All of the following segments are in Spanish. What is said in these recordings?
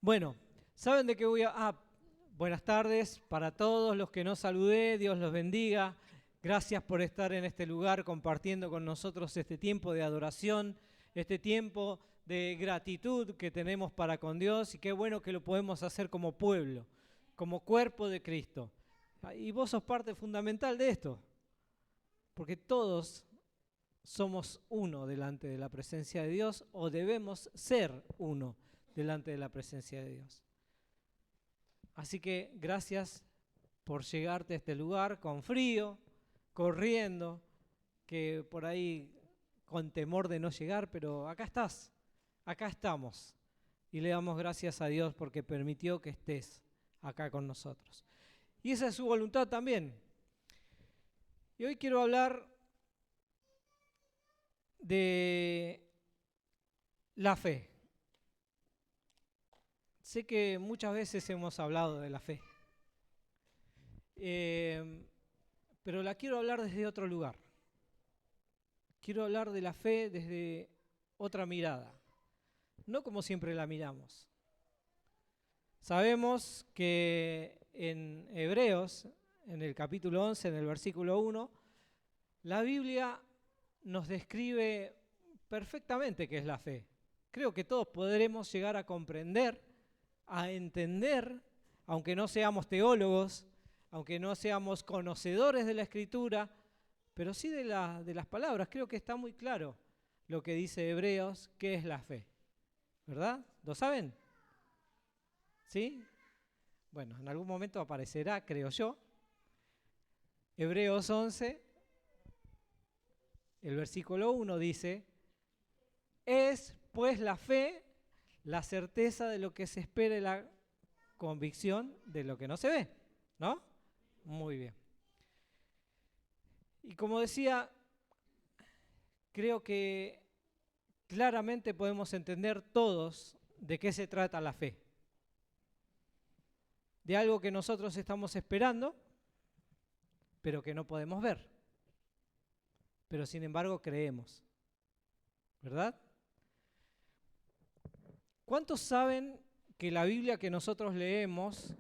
Bueno, ¿saben de qué voy a...? Buenas tardes para todos los que nos saludé, Dios los bendiga. Gracias por estar en este lugar compartiendo con nosotros este tiempo de adoración, este tiempo de gratitud que tenemos para con Dios y qué bueno que lo podemos hacer como pueblo, como cuerpo de Cristo. Y vos sos parte fundamental de esto, porque todos somos uno delante de la presencia de Dios o debemos ser uno delante de la presencia de Dios. Así que gracias por llegarte a este lugar con frío, corriendo, que por ahí con temor de no llegar, pero acá estás, acá estamos. Y le damos gracias a Dios porque permitió que estés acá con nosotros. Y esa es su voluntad también. Y hoy quiero hablar de la fe. Sé que muchas veces hemos hablado de la fe, pero la quiero hablar desde otro lugar. Quiero hablar de la fe desde otra mirada, no como siempre la miramos. Sabemos que en Hebreos, en el capítulo 11, en el versículo 1, la Biblia nos describe perfectamente qué es la fe. Creo que todos podremos llegar a comprender, a entender, aunque no seamos teólogos, aunque no seamos conocedores de la Escritura, pero sí de las palabras. Creo que está muy claro lo que dice Hebreos, qué es la fe. ¿Verdad? ¿Lo saben? ¿Sí? Bueno, en algún momento aparecerá, creo yo. Hebreos 11, el versículo 1 dice: es pues la fe la certeza de lo que se espera y la convicción de lo que no se ve, ¿no? Muy bien. Y como decía, creo que claramente podemos entender todos de qué se trata la fe. De algo que nosotros estamos esperando, pero que no podemos ver. Pero sin embargo creemos, ¿verdad? ¿Cuántos saben que la Biblia que nosotros leemos,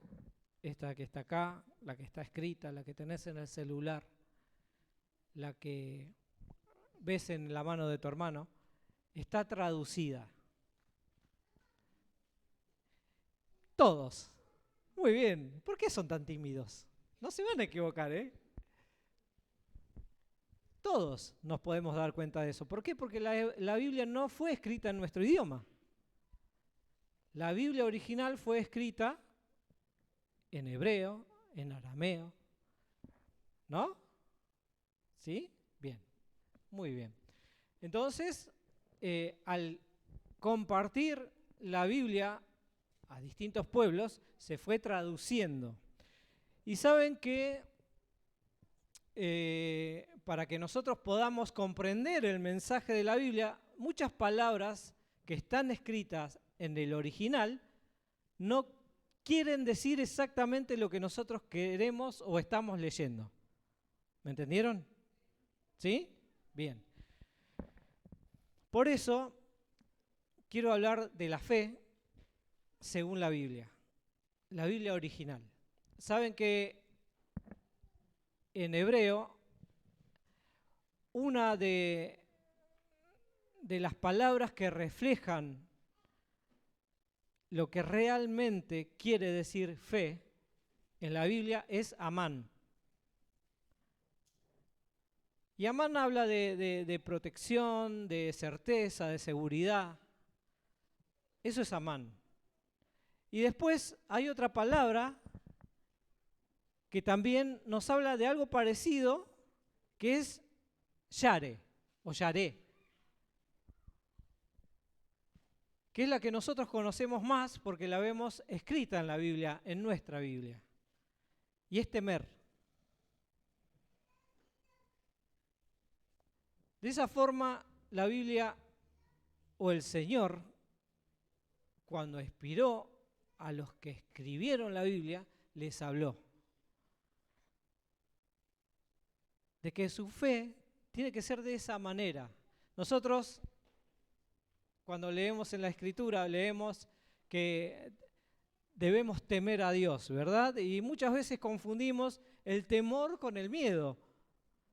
esta que está acá, la que está escrita, la que tenés en el celular, la que ves en la mano de tu hermano, está traducida? Todos. Muy bien. ¿Por qué son tan tímidos? No se van a equivocar, ¿eh? Todos nos podemos dar cuenta de eso. ¿Por qué? Porque la Biblia no fue escrita en nuestro idioma. La Biblia original fue escrita en hebreo, en arameo, ¿no? ¿Sí? Bien, muy bien. Entonces, al compartir la Biblia a distintos pueblos, se fue traduciendo. Y saben que para que nosotros podamos comprender el mensaje de la Biblia, muchas palabras que están escritas en el original no quieren decir exactamente lo que nosotros queremos o estamos leyendo. ¿Me entendieron? ¿Sí? Bien. Por eso quiero hablar de la fe según la Biblia original. Saben que en hebreo una de las palabras que reflejan lo que realmente quiere decir fe en la Biblia es amán. Y amán habla de protección, de certeza, de seguridad. Eso es amán. Y después hay otra palabra que también nos habla de algo parecido, que es yare o yaré, que es la que nosotros conocemos más porque la vemos escrita en la Biblia, en nuestra Biblia. Y es temer. De esa forma, la Biblia o el Señor, cuando inspiró a los que escribieron la Biblia, les habló de que su fe tiene que ser de esa manera. Nosotros, cuando leemos en la Escritura, leemos que debemos temer a Dios, ¿verdad? Y muchas veces confundimos el temor con el miedo.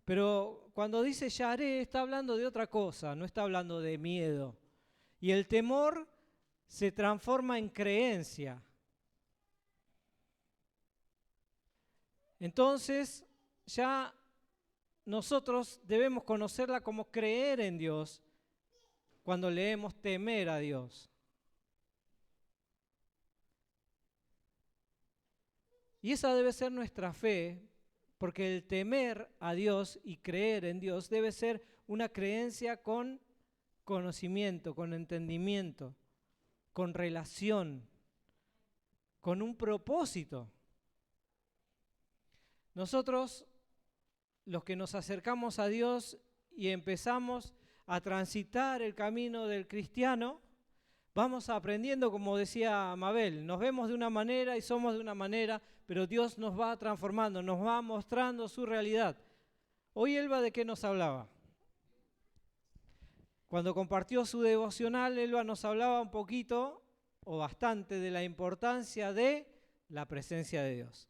Pero cuando dice Yaré, está hablando de otra cosa, no está hablando de miedo. Y el temor se transforma en creencia. Entonces, ya nosotros debemos conocerla como creer en Dios cuando leemos temer a Dios. Y esa debe ser nuestra fe, porque el temer a Dios y creer en Dios debe ser una creencia con conocimiento, con entendimiento, con relación, con un propósito. Nosotros, los que nos acercamos a Dios y empezamos a transitar el camino del cristiano, vamos aprendiendo, como decía Mabel, nos vemos de una manera y somos de una manera, pero Dios nos va transformando, nos va mostrando su realidad. Hoy Elba, ¿de qué nos hablaba? Cuando compartió su devocional, Elba nos hablaba un poquito o bastante de la importancia de la presencia de Dios.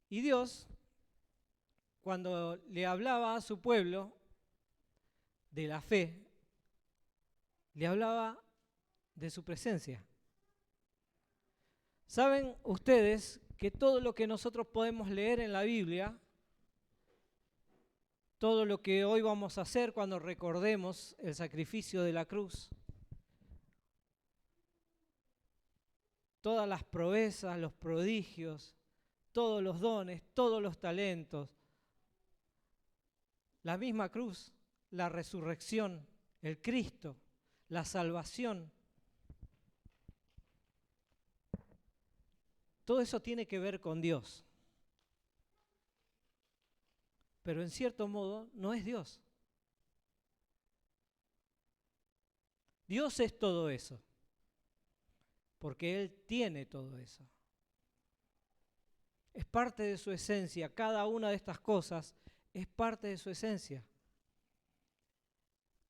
Y Dios, cuando le hablaba a su pueblo de la fe, le hablaba de su presencia. ¿Saben ustedes que todo lo que nosotros podemos leer en la Biblia, todo lo que hoy vamos a hacer cuando recordemos el sacrificio de la cruz, todas las proezas, los prodigios, todos los dones, todos los talentos, la misma cruz, la resurrección, el Cristo, la salvación, todo eso tiene que ver con Dios. Pero en cierto modo no es Dios. Dios es todo eso, porque Él tiene todo eso. Es parte de su esencia, cada una de estas cosas es parte de su esencia.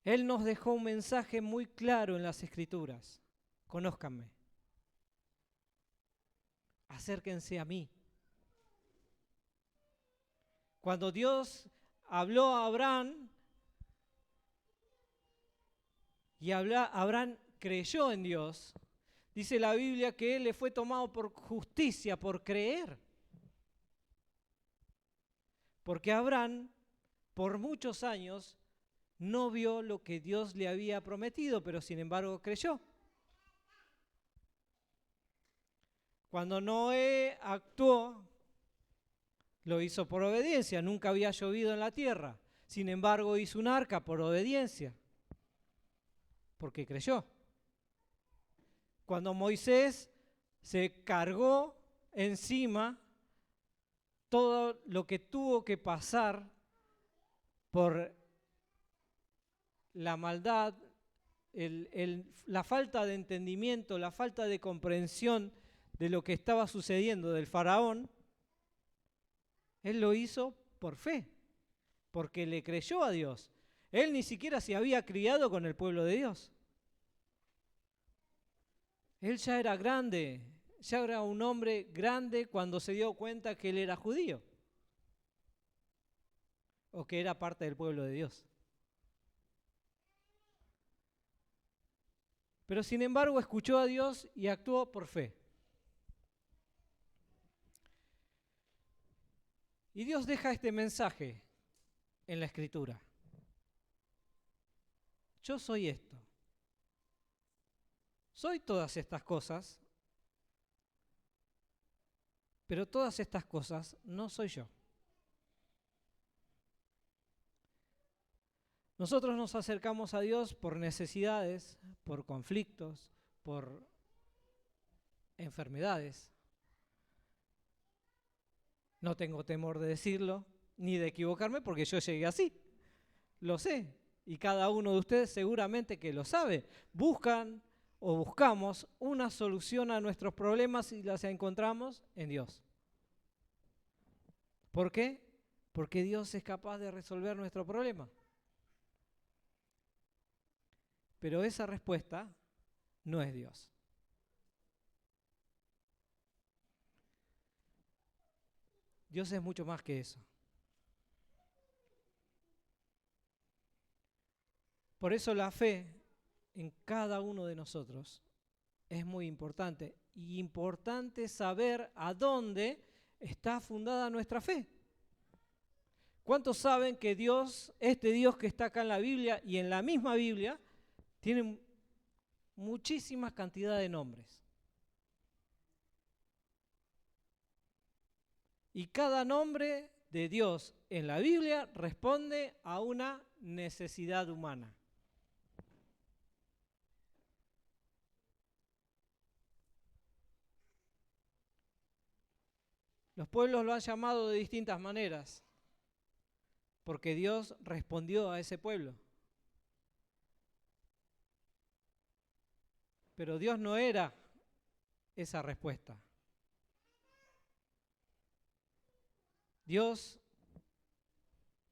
Él nos dejó un mensaje muy claro en las Escrituras. Conózcanme. Acérquense a mí. Cuando Dios habló a Abraham y Abraham creyó en Dios, dice la Biblia que él le fue tomado por justicia, por creer. Porque Abraham, por muchos años, no vio lo que Dios le había prometido, pero sin embargo creyó. Cuando Noé actuó, lo hizo por obediencia, nunca había llovido en la tierra. Sin embargo, hizo un arca por obediencia, porque creyó. Cuando Moisés se cargó encima todo lo que tuvo que pasar por la maldad, la falta de entendimiento, la falta de comprensión de lo que estaba sucediendo del faraón, él lo hizo por fe, porque le creyó a Dios. Él ni siquiera se había criado con el pueblo de Dios. Él ya era grande, ya era un hombre grande cuando se dio cuenta que él era judío, o que era parte del pueblo de Dios. Pero sin embargo escuchó a Dios y actuó por fe. Y Dios deja este mensaje en la Escritura. Yo soy esto. Soy todas estas cosas, pero todas estas cosas no soy yo. Nosotros nos acercamos a Dios por necesidades, por conflictos, por enfermedades. No tengo temor de decirlo, ni de equivocarme, porque yo llegué así. Lo sé, y cada uno de ustedes seguramente que lo sabe. Buscan o buscamos una solución a nuestros problemas y las encontramos en Dios. ¿Por qué? Porque Dios es capaz de resolver nuestro problema. Pero esa respuesta no es Dios. Dios es mucho más que eso. Por eso la fe en cada uno de nosotros es muy importante. Y importante saber a dónde está fundada nuestra fe. ¿Cuántos saben que Dios, este Dios que está acá en la Biblia y en la misma Biblia, tiene muchísimas cantidades de nombres? Y cada nombre de Dios en la Biblia responde a una necesidad humana. Los pueblos lo han llamado de distintas maneras, porque Dios respondió a ese pueblo. Pero Dios no era esa respuesta. Dios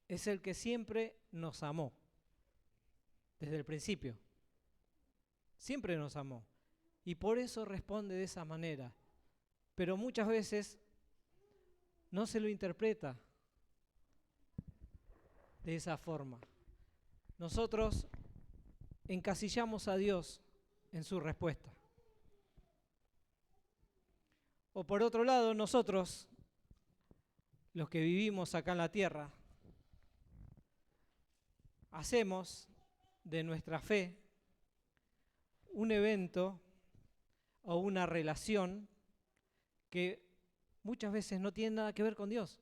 es el que siempre nos amó, desde el principio. Siempre nos amó. Y por eso responde de esa manera. Pero muchas veces no se lo interpreta de esa forma. Nosotros encasillamos a Dios en su respuesta. O por otro lado, nosotros, los que vivimos acá en la tierra, hacemos de nuestra fe un evento o una relación que muchas veces no tiene nada que ver con Dios.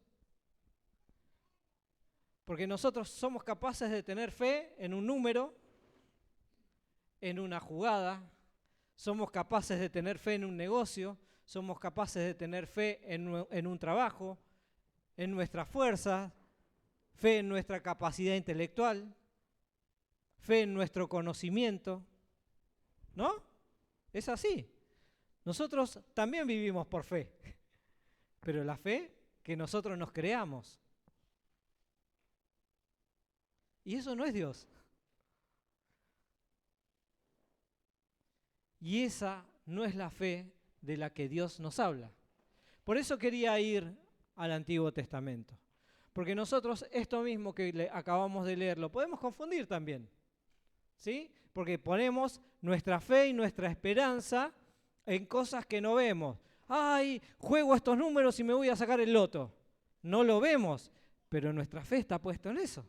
Porque nosotros somos capaces de tener fe en un número, en una jugada, somos capaces de tener fe en un negocio, somos capaces de tener fe en un trabajo, en nuestra fuerza, fe en nuestra capacidad intelectual, fe en nuestro conocimiento, ¿no? Es así. Nosotros también vivimos por fe, pero la fe que nosotros nos creamos. Y eso no es Dios. Y esa no es la fe de la que Dios nos habla. Por eso quería ir al Antiguo Testamento. Porque nosotros esto mismo que acabamos de leer lo podemos confundir también. ¿Sí? Porque ponemos nuestra fe y nuestra esperanza en cosas que no vemos. ¡Ay! Juego estos números y me voy a sacar el loto. No lo vemos, pero nuestra fe está puesta en eso.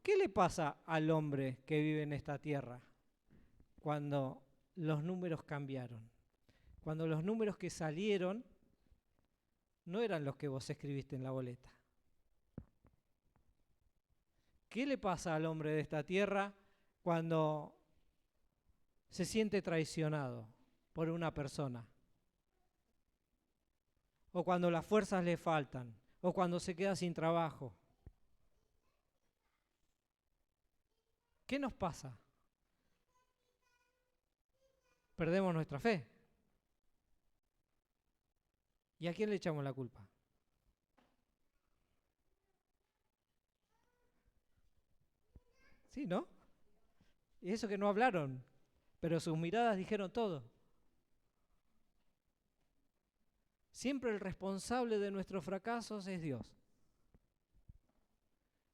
¿Qué le pasa al hombre que vive en esta tierra cuando los números cambiaron? Cuando los números que salieron no eran los que vos escribiste en la boleta. ¿Qué le pasa al hombre de esta tierra cuando se siente traicionado por una persona? O cuando las fuerzas le faltan, o cuando se queda sin trabajo. ¿Qué nos pasa? Perdemos nuestra fe. ¿Y a quién le echamos la culpa? Sí, ¿no? Y eso que no hablaron, pero sus miradas dijeron todo. Siempre el responsable de nuestros fracasos es Dios.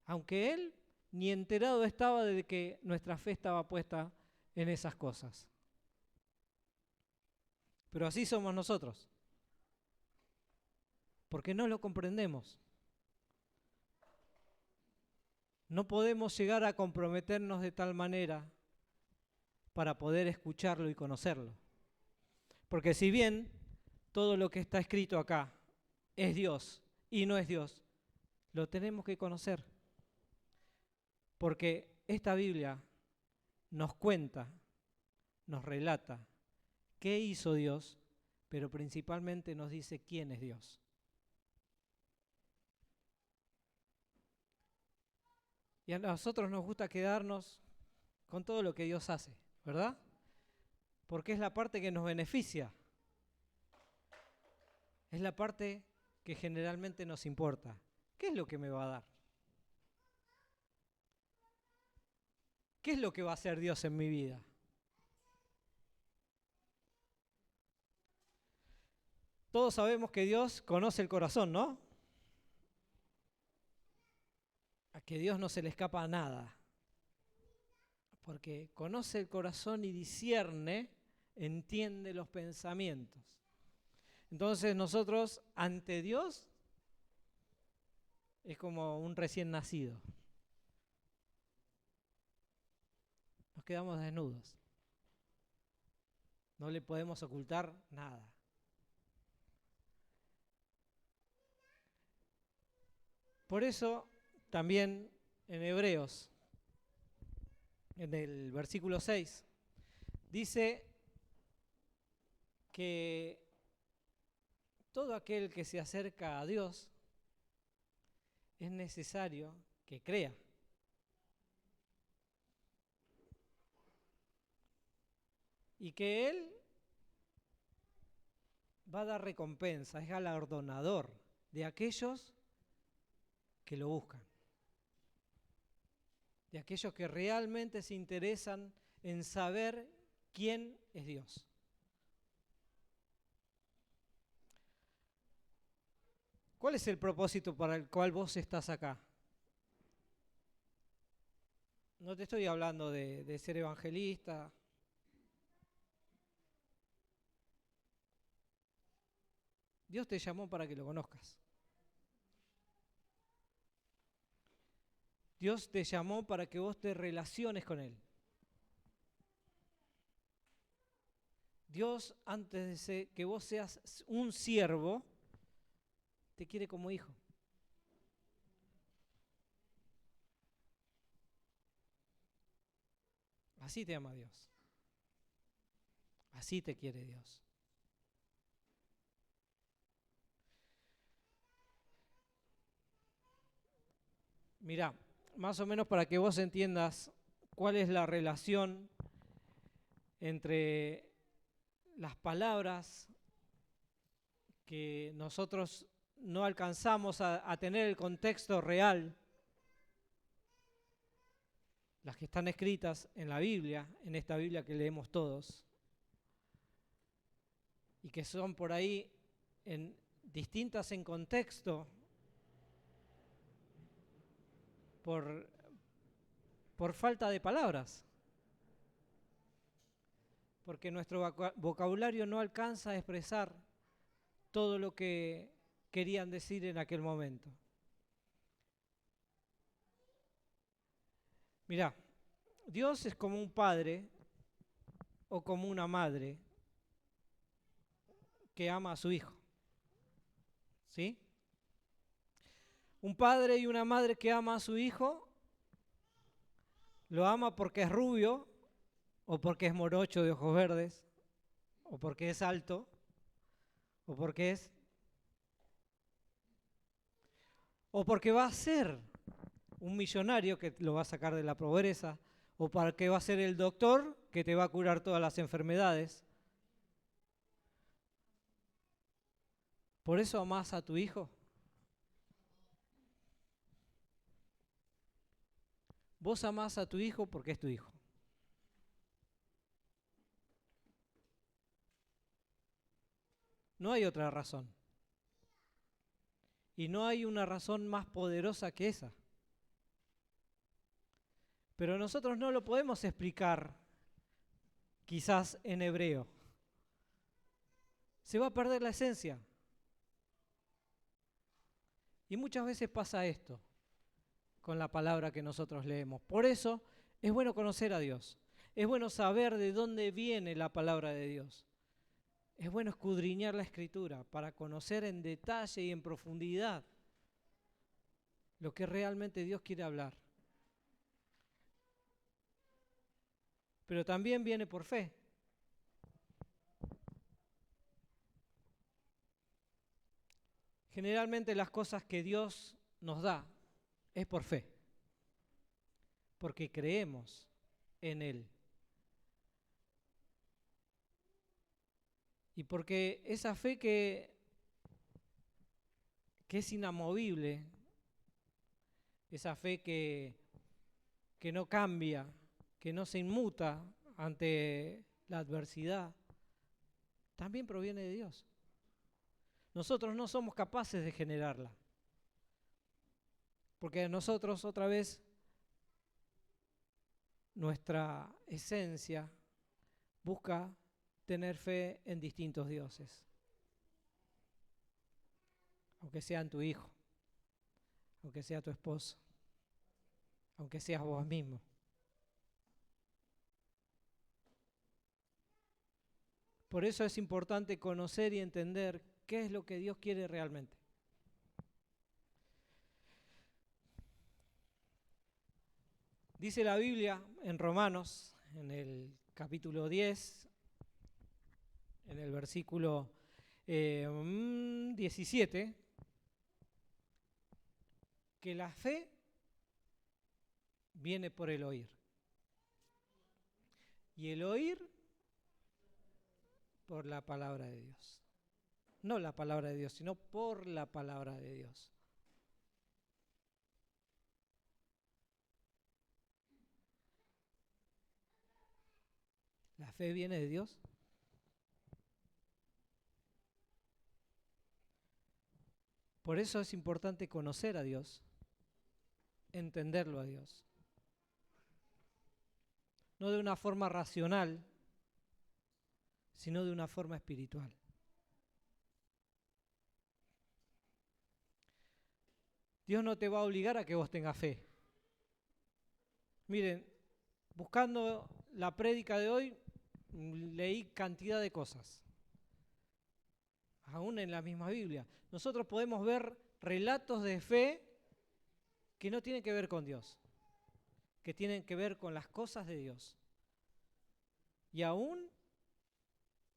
Aunque Él ni enterado estaba de que nuestra fe estaba puesta en esas cosas. Pero así somos nosotros. Porque no lo comprendemos. No podemos llegar a comprometernos de tal manera para poder escucharlo y conocerlo. Porque si bien todo lo que está escrito acá es Dios y no es Dios, lo tenemos que conocer. Porque esta Biblia nos cuenta, nos relata qué hizo Dios, pero principalmente nos dice quién es Dios. Y a nosotros nos gusta quedarnos con todo lo que Dios hace, ¿verdad? Porque es la parte que nos beneficia. Es la parte que generalmente nos importa. ¿Qué es lo que me va a dar? ¿Qué es lo que va a hacer Dios en mi vida? Todos sabemos que Dios conoce el corazón, ¿no? A que Dios no se le escapa nada. Porque conoce el corazón y discierne, entiende los pensamientos. Entonces nosotros ante Dios es como un recién nacido. Nos quedamos desnudos. No le podemos ocultar nada. Por eso también en Hebreos, en el versículo 6, dice que todo aquel que se acerca a Dios es necesario que crea. Y que Él va a dar recompensa, es galardonador de aquellos que lo buscan. De aquellos que realmente se interesan en saber quién es Dios. ¿Cuál es el propósito para el cual vos estás acá? No te estoy hablando de ser evangelista. Dios te llamó para que lo conozcas. Dios te llamó para que vos te relaciones con Él. Dios, antes de que vos seas un siervo, te quiere como hijo. Así te ama Dios. Así te quiere Dios. Mirá, más o menos para que vos entiendas cuál es la relación entre las palabras que nosotros no alcanzamos a tener el contexto real, las que están escritas en la Biblia, en esta Biblia que leemos todos, y que son por ahí distintas en contexto por falta de palabras. Porque nuestro vocabulario no alcanza a expresar todo lo que querían decir en aquel momento. Mirá, Dios es como un padre o como una madre que ama a su hijo. ¿Sí? Un padre y una madre que ama a su hijo, lo ama porque es rubio, o porque es morocho de ojos verdes, o porque es alto, o porque va a ser un millonario que lo va a sacar de la pobreza, o porque va a ser el doctor que te va a curar todas las enfermedades. ¿Por eso amás a tu hijo? Vos amás a tu hijo porque es tu hijo. No hay otra razón. Y no hay una razón más poderosa que esa. Pero nosotros no lo podemos explicar quizás en hebreo. Se va a perder la esencia. Y muchas veces pasa esto con la palabra que nosotros leemos. Por eso es bueno conocer a Dios. Es bueno saber de dónde viene la palabra de Dios. Es bueno escudriñar la Escritura para conocer en detalle y en profundidad lo que realmente Dios quiere hablar. Pero también viene por fe. Generalmente las cosas que Dios nos da es por fe, porque creemos en Él. Y porque esa fe que es inamovible, esa fe que no cambia, que no se inmuta ante la adversidad, también proviene de Dios. nosotros no somos capaces de generarla. Porque nosotros, otra vez, nuestra esencia busca tener fe en distintos dioses. Aunque sean tu hijo, aunque sea tu esposo, aunque seas vos mismo. Por eso es importante conocer y entender qué es lo que Dios quiere realmente. Dice la Biblia en Romanos, en el capítulo 10, en el versículo 17, que la fe viene por el oír. Y el oír por la palabra de Dios. No la palabra de Dios, sino por la palabra de Dios. ¿La fe viene de Dios? Por eso es importante conocer a Dios, entenderlo a Dios. No de una forma racional, sino de una forma espiritual. Dios no te va a obligar a que vos tengas fe. Miren, buscando la prédica de hoy, leí cantidad de cosas. Aún en la misma Biblia. Nosotros podemos ver relatos de fe que no tienen que ver con Dios, que tienen que ver con las cosas de Dios. Y aún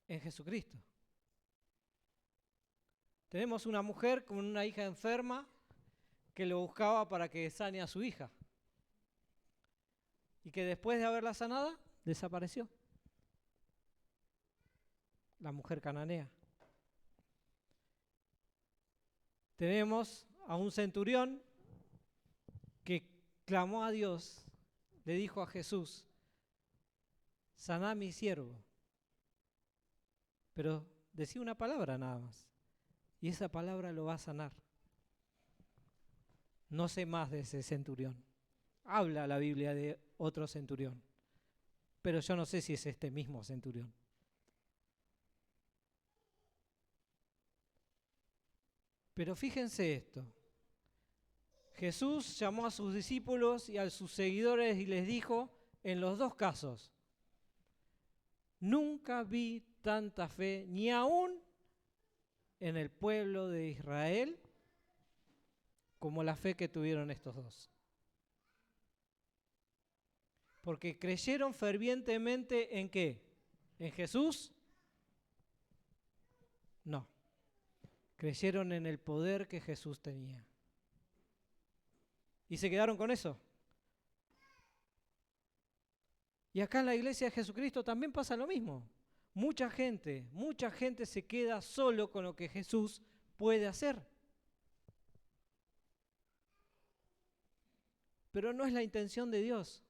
en Jesucristo. Tenemos una mujer con una hija enferma que lo buscaba para que sane a su hija. Y que después de haberla sanada, desapareció. La mujer cananea. Tenemos a un centurión que clamó a Dios, le dijo a Jesús, saná a mi siervo. Pero decía una palabra nada más. Y esa palabra lo va a sanar. No sé más de ese centurión. Habla la Biblia de otro centurión. Pero yo no sé si es este mismo centurión. Pero fíjense esto. Jesús llamó a sus discípulos y a sus seguidores y les dijo, en los dos casos, nunca vi tanta fe, ni aún en el pueblo de Israel, como la fe que tuvieron estos dos. Porque creyeron fervientemente ¿en qué? ¿En Jesús? No. Creyeron en el poder que Jesús tenía. Y se quedaron con eso. Y acá en la iglesia de Jesucristo también pasa lo mismo. Mucha gente se queda solo con lo que Jesús puede hacer. Pero no es la intención de Dios.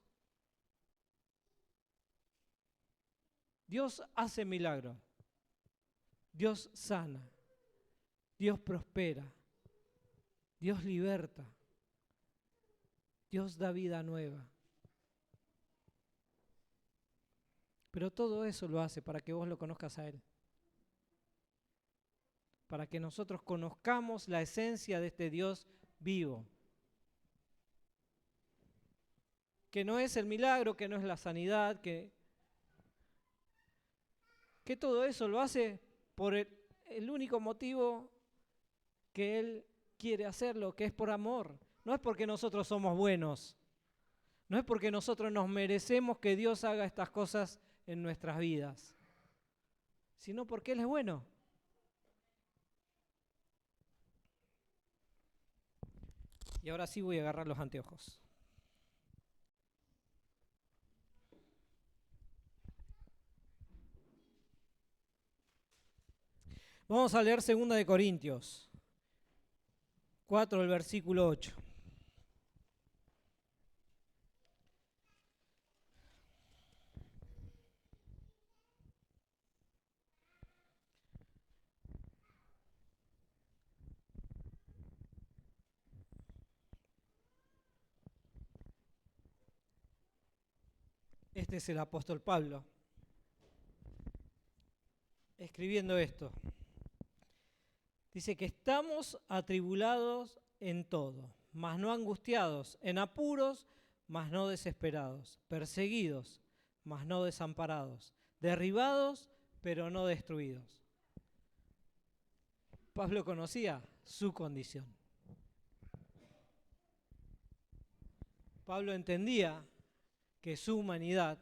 Dios hace milagros. Dios sana. Dios prospera. Dios liberta. Dios da vida nueva. Pero todo eso lo hace para que vos lo conozcas a Él. Para que nosotros conozcamos la esencia de este Dios vivo. Que no es el milagro, que no es la sanidad, que todo eso lo hace por el único motivo que Él quiere hacerlo, que es por amor. No es porque nosotros somos buenos. No es porque nosotros nos merecemos que Dios haga estas cosas en nuestras vidas, sino porque Él es bueno. Y ahora sí voy a agarrar los anteojos. Vamos a leer 2 de Corintios 4, el versículo 8. Este es el apóstol Pablo, escribiendo esto. Dice que estamos atribulados en todo, mas no angustiados, en apuros, mas no desesperados, perseguidos, mas no desamparados, derribados, pero no destruidos. Pablo conocía su condición. Pablo entendía que su humanidad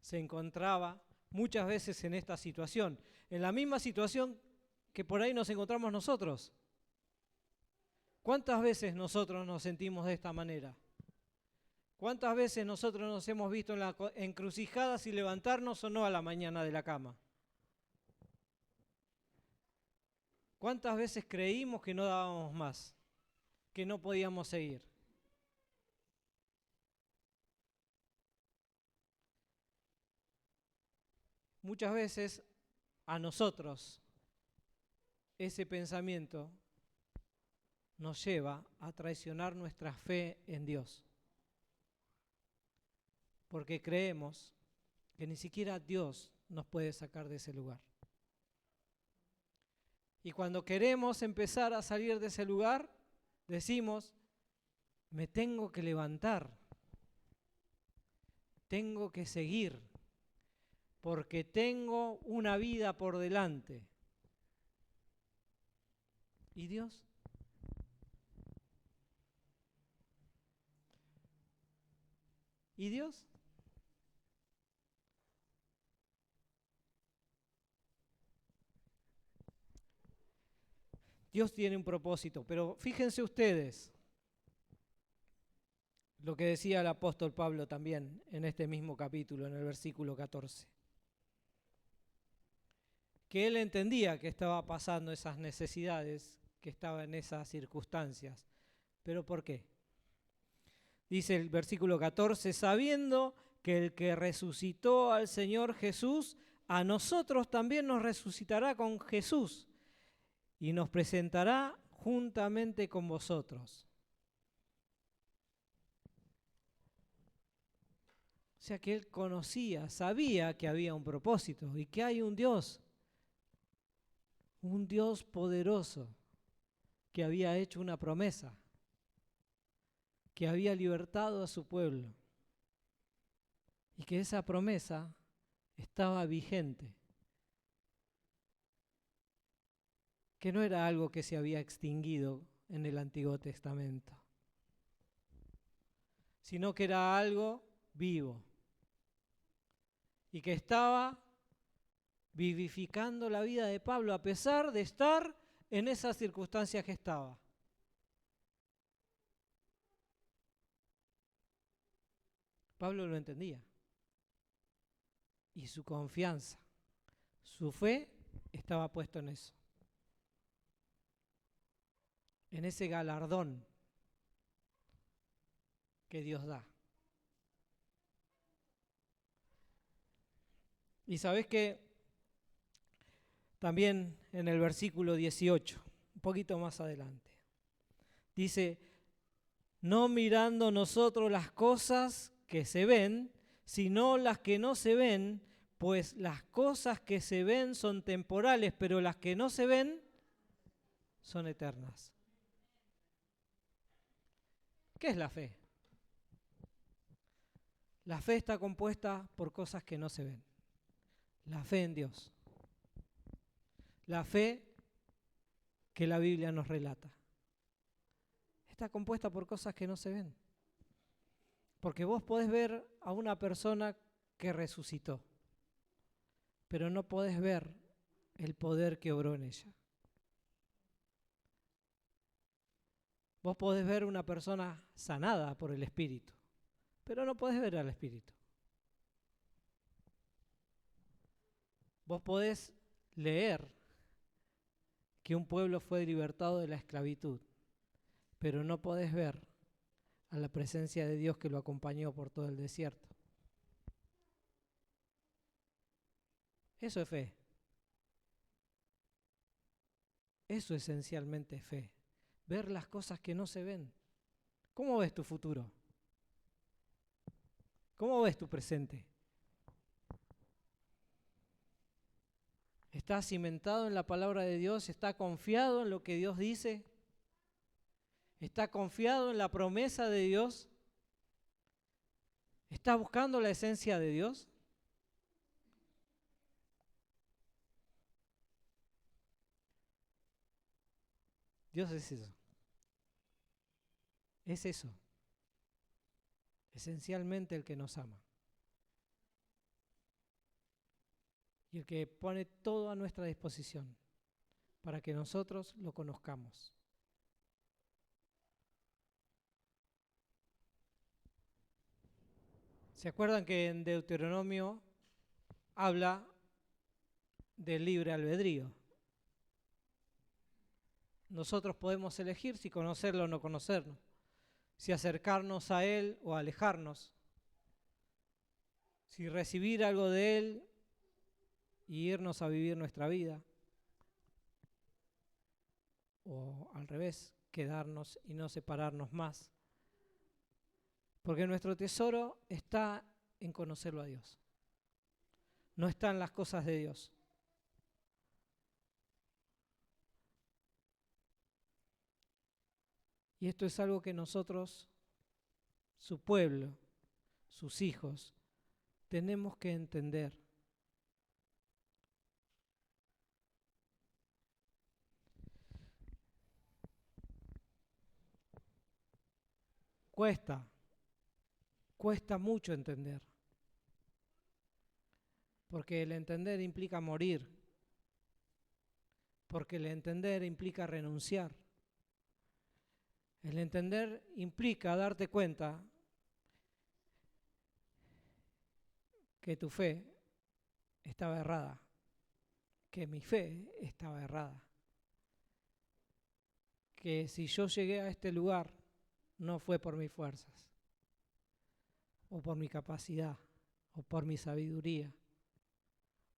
se encontraba muchas veces en esta situación, en la misma situación que por ahí nos encontramos nosotros. ¿Cuántas veces nosotros nos sentimos de esta manera? ¿Cuántas veces nosotros nos hemos visto en la encrucijada si levantarnos o no a la mañana de la cama? ¿Cuántas veces creímos que no dábamos más, que no podíamos seguir? Muchas veces a nosotros ese pensamiento nos lleva a traicionar nuestra fe en Dios. Porque creemos que ni siquiera Dios nos puede sacar de ese lugar. Y cuando queremos empezar a salir de ese lugar, decimos, me tengo que levantar, tengo que seguir, porque tengo una vida por delante. ¿Y Dios? ¿Y Dios? Dios tiene un propósito, pero fíjense ustedes lo que decía el apóstol Pablo también en este mismo capítulo, en el versículo 14. Que él entendía que estaba pasando esas necesidades, que estaba en esas circunstancias. ¿Pero por qué? Dice el versículo 14, sabiendo que el que resucitó al Señor Jesús, a nosotros también nos resucitará con Jesús y nos presentará juntamente con vosotros. O sea que él conocía, sabía que había un propósito y que hay un Dios poderoso que había hecho una promesa, que había libertado a su pueblo y que esa promesa estaba vigente, que no era algo que se había extinguido en el Antiguo Testamento, sino que era algo vivo y que estaba vivificando la vida de Pablo a pesar de estar en esas circunstancias que estaba. Pablo lo entendía. Y su confianza, su fe estaba puesto en eso. En ese galardón que Dios da. Y sabés que también en el versículo 18, un poquito más adelante, dice, no mirando nosotros las cosas que se ven, sino las que no se ven, pues las cosas que se ven son temporales, pero las que no se ven son eternas. ¿Qué es la fe? La fe está compuesta por cosas que no se ven. La fe en Dios. La fe que la Biblia nos relata. Está compuesta por cosas que no se ven. Porque vos podés ver a una persona que resucitó, pero no podés ver el poder que obró en ella. Vos podés ver una persona sanada por el Espíritu, pero no podés ver al Espíritu. Vos podés leer que un pueblo fue libertado de la esclavitud, pero no podés ver a la presencia de Dios que lo acompañó por todo el desierto. Eso es fe. Eso esencialmente es fe. Ver las cosas que no se ven. ¿Cómo ves tu futuro? ¿Cómo ves tu presente? ¿Está cimentado en la palabra de Dios? ¿Está confiado en lo que Dios dice? ¿Está confiado en la promesa de Dios? ¿Está buscando la esencia de Dios? Dios es eso. Es eso. Esencialmente el que nos ama. Y el que pone todo a nuestra disposición para que nosotros lo conozcamos. ¿Se acuerdan que en Deuteronomio habla del libre albedrío? Nosotros podemos elegir si conocerlo o no conocerlo, si acercarnos a Él o alejarnos, si recibir algo de Él y irnos a vivir nuestra vida, o al revés, quedarnos y no separarnos más. Porque nuestro tesoro está en conocerlo a Dios, no está en las cosas de Dios. Y esto es algo que nosotros, su pueblo, sus hijos, tenemos que entender. Cuesta mucho entender, porque el entender implica morir, porque el entender implica renunciar. El entender implica darte cuenta que tu fe estaba errada, que mi fe estaba errada, que si yo llegué a este lugar no fue por mis fuerzas, o por mi capacidad, o por mi sabiduría,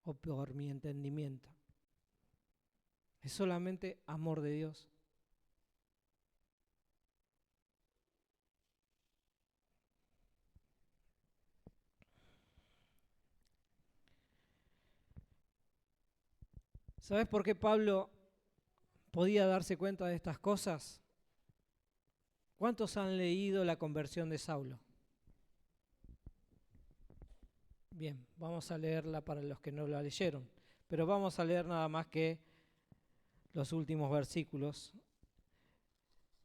o por mi entendimiento. Es solamente amor de Dios. ¿Sabes por qué Pablo podía darse cuenta de estas cosas? ¿Cuántos han leído la conversión de Saulo? Bien, vamos a leerla para los que no la leyeron, pero vamos a leer nada más que los últimos versículos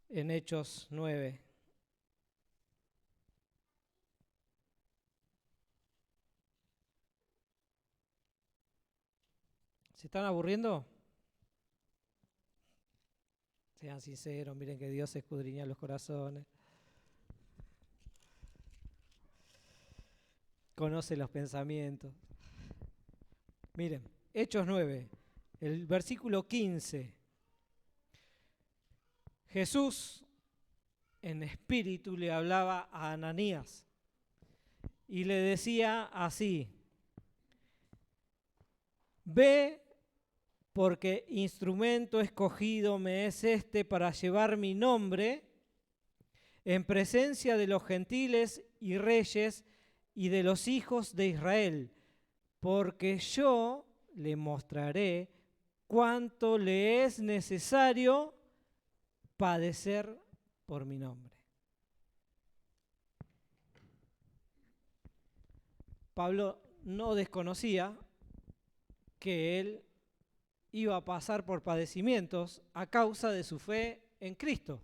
en Hechos 9. ¿Se están aburriendo? Sean sinceros, miren que Dios escudriña los corazones. Conoce los pensamientos. Miren, Hechos 9, el versículo 15. Jesús en espíritu le hablaba a Ananías y le decía así: ve, porque instrumento escogido me es este para llevar mi nombre en presencia de los gentiles y reyes y de los hijos de Israel, porque yo le mostraré cuánto le es necesario padecer por mi nombre. Pablo no desconocía que él iba a pasar por padecimientos a causa de su fe en Cristo.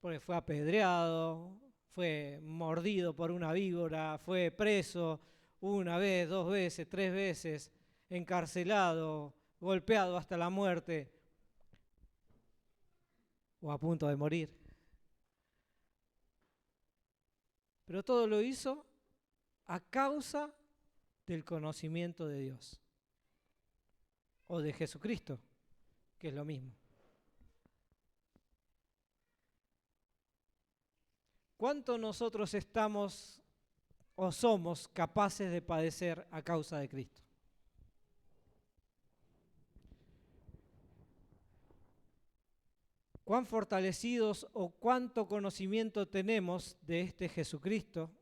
Porque fue apedreado, fue mordido por una víbora, fue preso una vez, 2 veces, 3 veces, encarcelado, golpeado hasta la muerte o a punto de morir. Pero todo lo hizo a causa del conocimiento de Dios o de Jesucristo, que es lo mismo. ¿Cuánto nosotros estamos o somos capaces de padecer a causa de Cristo? ¿Cuán fortalecidos o cuánto conocimiento tenemos de este Jesucristo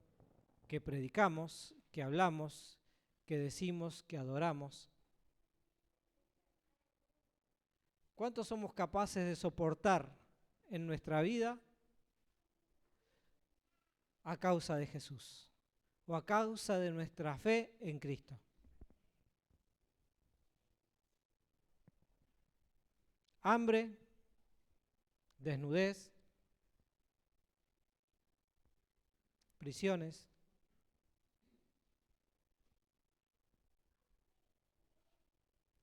que predicamos, que hablamos, que decimos, que adoramos? ¿Cuánto somos capaces de soportar en nuestra vida a causa de Jesús o a causa de nuestra fe en Cristo? Hambre, desnudez, prisiones.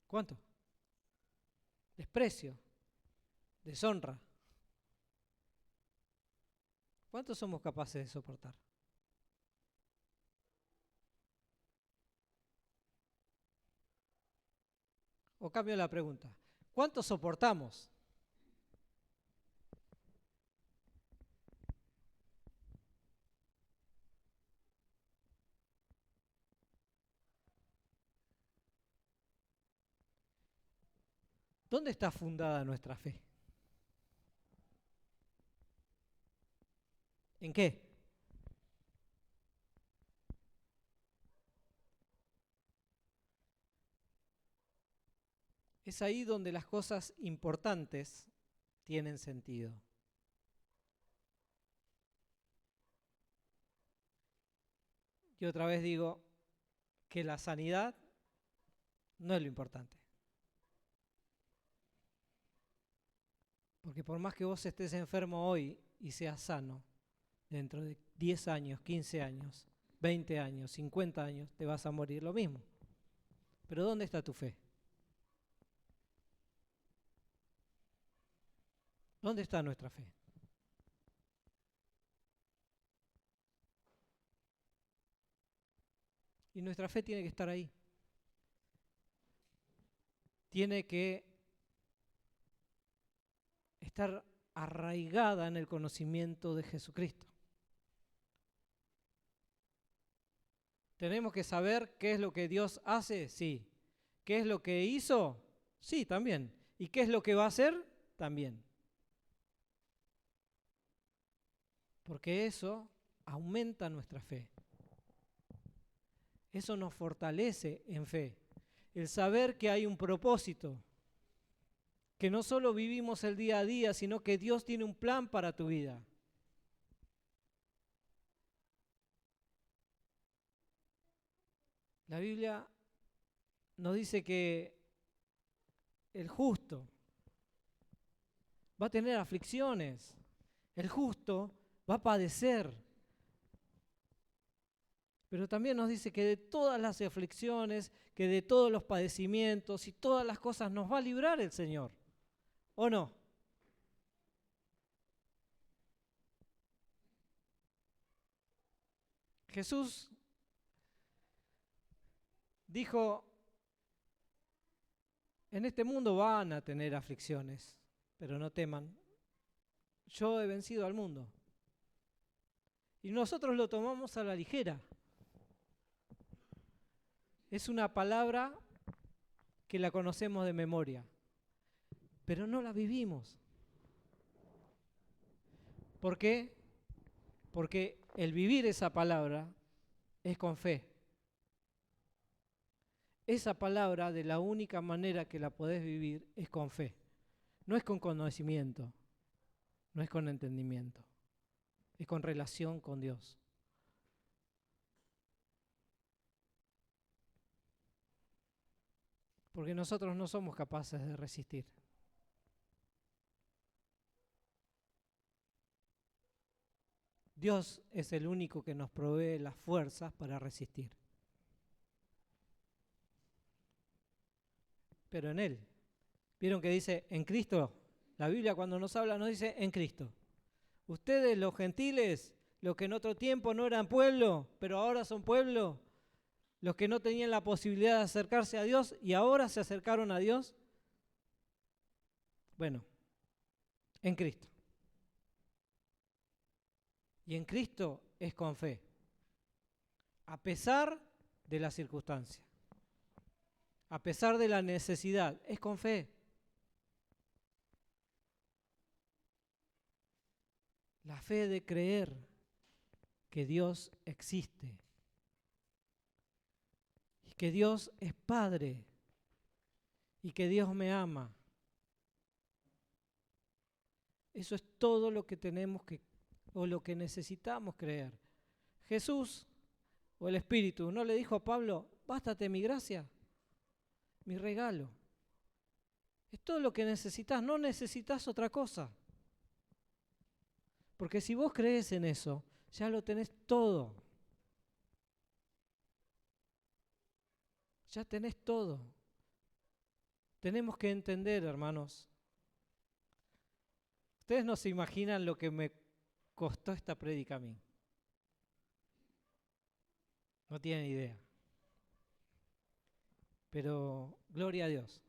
¿Cuánto? Desprecio, deshonra. ¿Cuánto somos capaces de soportar? O cambio la pregunta, ¿cuánto soportamos? ¿Dónde está fundada nuestra fe? ¿En qué? Es ahí donde las cosas importantes tienen sentido. Y otra vez digo que la sanidad no es lo importante. Porque por más que vos estés enfermo hoy y seas sano, dentro de 10 años, 15 años, 20 años, 50 años, te vas a morir lo mismo. Pero ¿dónde está tu fe? ¿Dónde está nuestra fe? Y nuestra fe tiene que estar ahí. Tiene que estar arraigada en el conocimiento de Jesucristo. ¿Tenemos que saber qué es lo que Dios hace? Sí. ¿Qué es lo que hizo? Sí, también. ¿Y qué es lo que va a hacer? También. Porque eso aumenta nuestra fe. Eso nos fortalece en fe. El saber que hay un propósito, que no solo vivimos el día a día, sino que Dios tiene un plan para tu vida. La Biblia nos dice que el justo va a tener aflicciones, el justo va a padecer, pero también nos dice que de todas las aflicciones, que de todos los padecimientos y todas las cosas nos va a librar el Señor, ¿o no? Jesús dijo, en este mundo van a tener aflicciones, pero no teman, yo he vencido al mundo. Y nosotros lo tomamos a la ligera. Es una palabra que la conocemos de memoria, pero no la vivimos. ¿Por qué? Porque el vivir esa palabra es con fe. Esa palabra, de la única manera que la podés vivir, es con fe. No es con conocimiento, no es con entendimiento, es con relación con Dios. Porque nosotros no somos capaces de resistir. Dios es el único que nos provee las fuerzas para resistir. Pero en Él. ¿Vieron que dice en Cristo? La Biblia cuando nos habla nos dice en Cristo. Ustedes los gentiles, los que en otro tiempo no eran pueblo, pero ahora son pueblo, los que no tenían la posibilidad de acercarse a Dios y ahora se acercaron a Dios. Bueno, en Cristo. Y en Cristo es con fe, a pesar de la circunstancia, a pesar de la necesidad, es con fe. La fe de creer que Dios existe y que Dios es Padre y que Dios me ama Eso es todo lo que tenemos o lo que necesitamos creer. Jesús o el Espíritu no le dijo a Pablo, bástate mi gracia, mi regalo. Es todo lo que necesitas, no necesitas otra cosa. Porque si vos crees en eso, ya lo tenés todo. Ya tenés todo. Tenemos que entender, hermanos. Ustedes no se imaginan lo que me costó esta prédica a mí. No tienen idea. Pero gloria a Dios.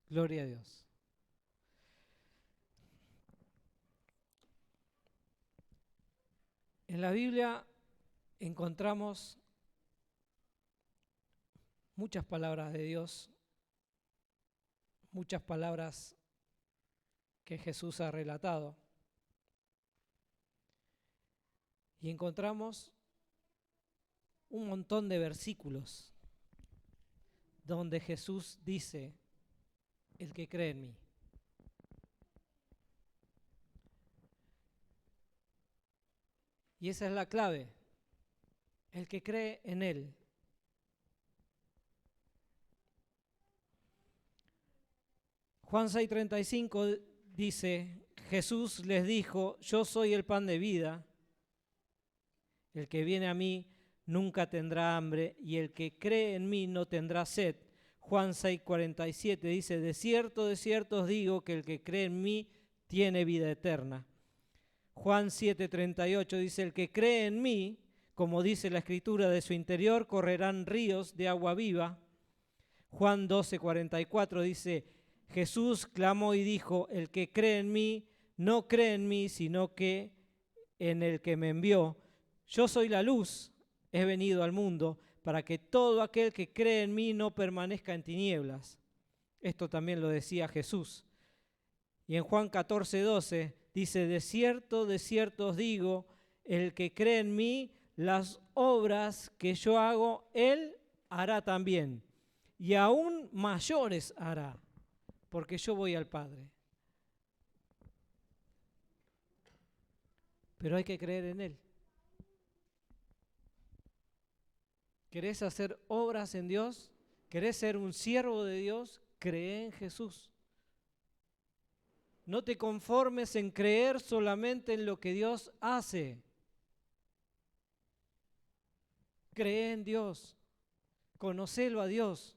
Gloria a Dios. En la Biblia encontramos muchas palabras de Dios, muchas palabras que Jesús ha relatado. Y encontramos un montón de versículos donde Jesús dice, el que cree en mí. Y esa es la clave, el que cree en Él. Juan 6:35 dice, Jesús les dijo, yo soy el pan de vida, el que viene a mí nunca tendrá hambre y el que cree en mí no tendrá sed. Juan 6:47 dice, de cierto os digo que el que cree en mí tiene vida eterna. Juan 7:38 dice, el que cree en mí, como dice la Escritura, de su interior correrán ríos de agua viva. Juan 12:44 dice, Jesús clamó y dijo, el que cree en mí, no cree en mí, sino que en el que me envió. Yo soy la luz, he venido al mundo, para que todo aquel que cree en mí no permanezca en tinieblas. Esto también lo decía Jesús. Y en Juan 14:12 dice, de cierto os digo, el que cree en mí, las obras que yo hago, él hará también. Y aún mayores hará, porque yo voy al Padre. Pero hay que creer en Él. ¿Querés hacer obras en Dios? ¿Querés ser un siervo de Dios? Cree en Jesús. No te conformes en creer solamente en lo que Dios hace. Cree en Dios. Conocelo a Dios.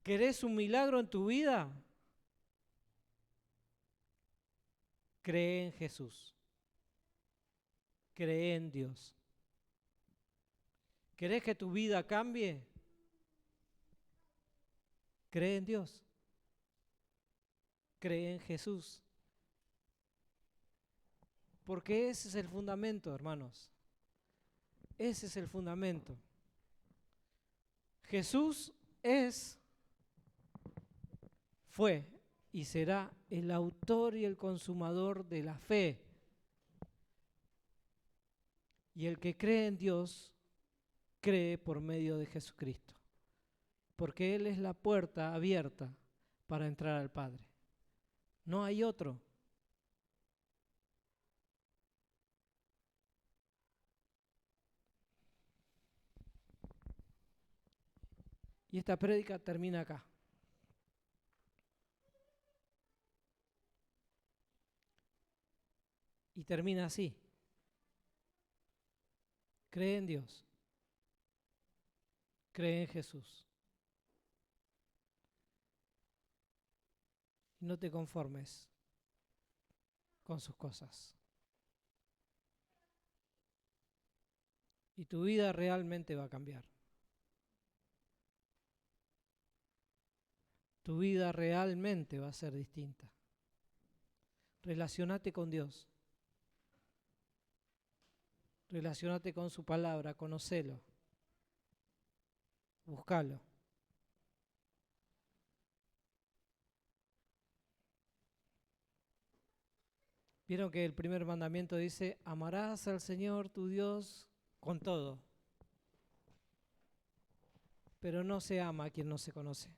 ¿Querés un milagro en tu vida? Cree en Jesús. Cree en Dios. ¿Querés que tu vida cambie? Cree en Dios. Cree en Jesús. Porque ese es el fundamento, hermanos. Ese es el fundamento. Jesús fue y será el autor y el consumador de la fe. Y el que cree en Dios, cree por medio de Jesucristo. Porque Él es la puerta abierta para entrar al Padre. No hay otro. Y esta prédica termina acá. Y termina así. Cree en Dios. Cree en Jesús. Y no te conformes con sus cosas. Y tu vida realmente va a cambiar. Tu vida realmente va a ser distinta. Relacionate con Dios. Relacionate con su palabra, conocelo. Búscalo. Vieron que el primer mandamiento dice, amarás al Señor tu Dios con todo. Pero no se ama a quien no se conoce.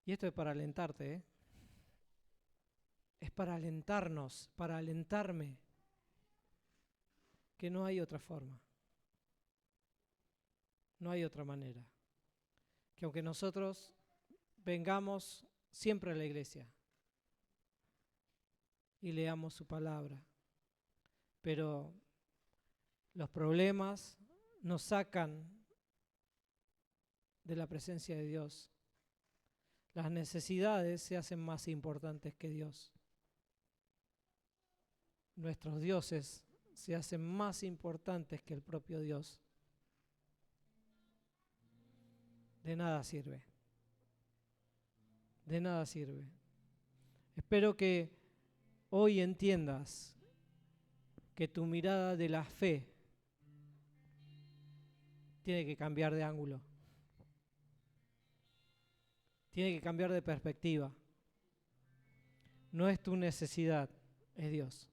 Y esto es para alentarte, ¿eh? Es para alentarnos, para alentarme, que no hay otra forma, no hay otra manera. Que aunque nosotros vengamos siempre a la iglesia y leamos su palabra, pero los problemas nos sacan de la presencia de Dios. Las necesidades se hacen más importantes que Dios. Nuestros dioses se hacen más importantes que el propio Dios. De nada sirve. De nada sirve. Espero que hoy entiendas que tu mirada de la fe tiene que cambiar de ángulo. Tiene que cambiar de perspectiva. No es tu necesidad, es Dios.